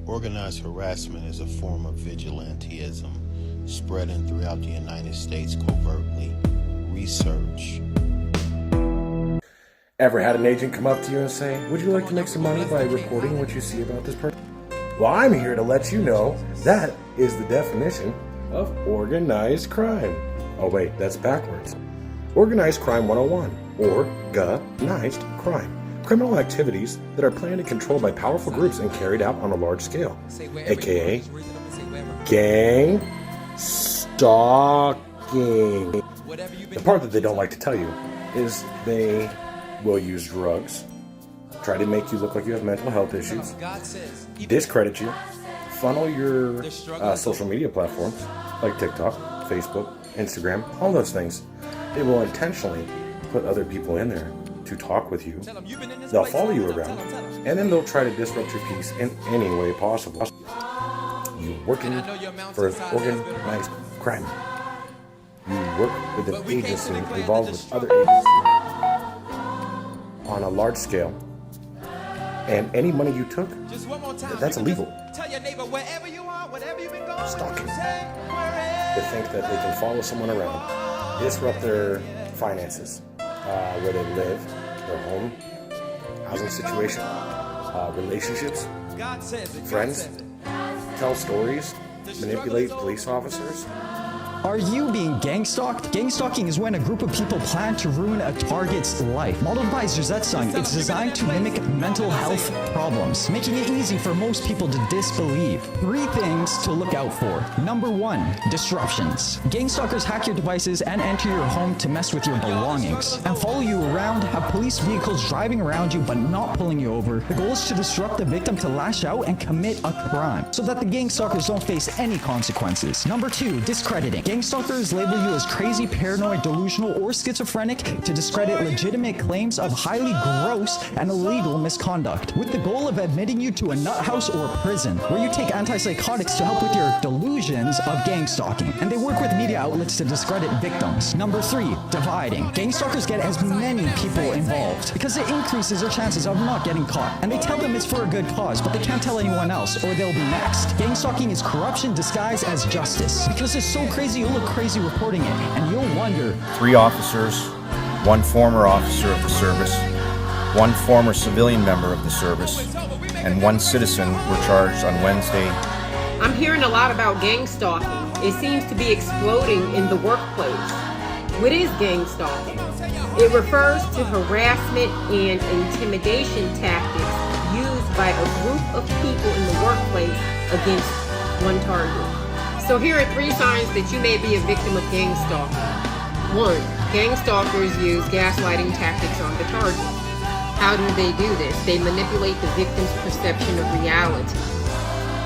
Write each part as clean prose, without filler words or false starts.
Organized harassment is a form of vigilantism spreading throughout the United States covertly. Research. Ever had an agent come up to you and say, "Would you like to make some money by reporting what you see about this person?" Well, I'm here to let you know that is the definition of organized crime. Oh wait, that's backwards. Organized Crime 101, or organized crime. Criminal activities that are planned and controlled by powerful groups and carried out on a large scale, aka gang stalking. The part that they don't like to tell you is they will use drugs, try to make you look like you have mental health issues, discredit you, funnel your social media platforms like TikTok, Facebook, Instagram, all those things. They will intentionally put other people in there to talk with you. They'll follow you around, and then they'll try to disrupt your peace in any way possible. You're working for organized crime. You work with an agency involved with other agencies on a large scale, and any money you took, that's illegal. Stalking. They think that they can follow someone around, disrupt their finances, where they live, their home, housing situation, relationships, friends, tell stories, manipulate police officers. Are you being gang stalked? Gang stalking is when a group of people plan to ruin a target's life. Modeled by GeneSIS, it's designed to mimic mental health problems, making it easy for most people to disbelieve. 3 things to look out for. Number 1, disruptions. Gang stalkers hack your devices and enter your home to mess with your belongings and follow you around, have police vehicles driving around you but not pulling you over. The goal is to disrupt the victim to lash out and commit a crime so that the gang stalkers don't face any consequences. Number 2, discrediting. Gang stalkers label you as crazy, paranoid, delusional, or schizophrenic to discredit legitimate claims of highly gross and illegal misconduct, with the goal of admitting you to a nut house or a prison, where you take antipsychotics to help with your delusions of gang stalking. And they work with media outlets to discredit victims. Number 3, dividing. Gang stalkers get as many people involved because it increases their chances of not getting caught. And they tell them it's for a good cause, but they can't tell anyone else or they'll be next. Gang stalking is corruption disguised as justice because it's so crazy you'll look crazy reporting it, and you'll wonder. 3 officers, 1 former officer of the service, 1 former civilian member of the service, and 1 citizen were charged on Wednesday. I'm hearing a lot about gang stalking. It seems to be exploding in the workplace. What is gang stalking? It refers to harassment and intimidation tactics used by a group of people in the workplace against one target. So here are 3 signs that you may be a victim of gang stalking. 1. Gang stalkers use gaslighting tactics on the target. How do they do this? They manipulate the victim's perception of reality.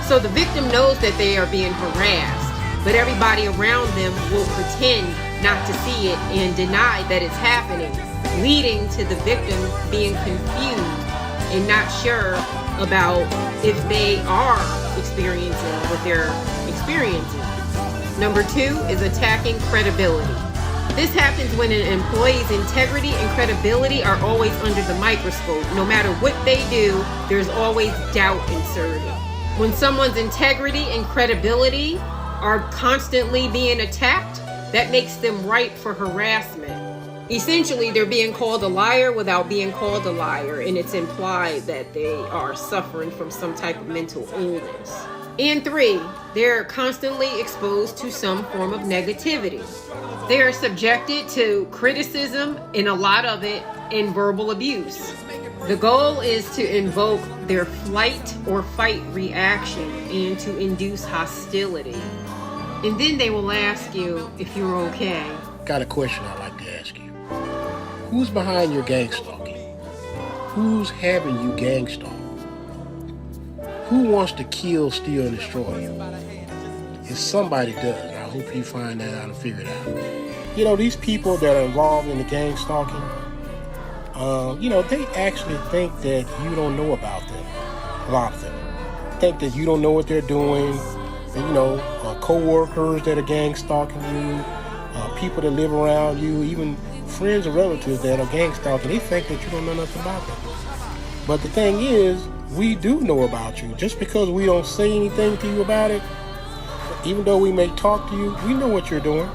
So the victim knows that they are being harassed, but everybody around them will pretend not to see it and deny that it's happening, leading to the victim being confused and not sure about if they are experiencing what they're experiencing. Number 2 is attacking credibility. This happens when an employee's integrity and credibility are always under the microscope. No matter what they do, there's always doubt inserted. When someone's integrity and credibility are constantly being attacked, that makes them ripe for harassment. Essentially, they're being called a liar without being called a liar, and it's implied that they are suffering from some type of mental illness. And 3, they're constantly exposed to some form of negativity. They are subjected to criticism, and a lot of it in verbal abuse. The goal is to invoke their flight or fight reaction and to induce hostility. And then they will ask you if you're okay. Got a question I'd like to ask you. Who's behind your gang stalking? Who's having you gang stalk? Who wants to kill, steal, and destroy you? If somebody does, I hope you find that out and figure it out. You know, these people that are involved in the gang stalking, they actually think that you don't know about them. A lot of them think that you don't know what they're doing. And, co-workers that are gang stalking you, people that live around you, even friends or relatives that are gang stalking, they think that you don't know nothing about them. But the thing is, we do know about you. Just because we don't say anything to you about it, even though we may talk to you, we know what you're doing.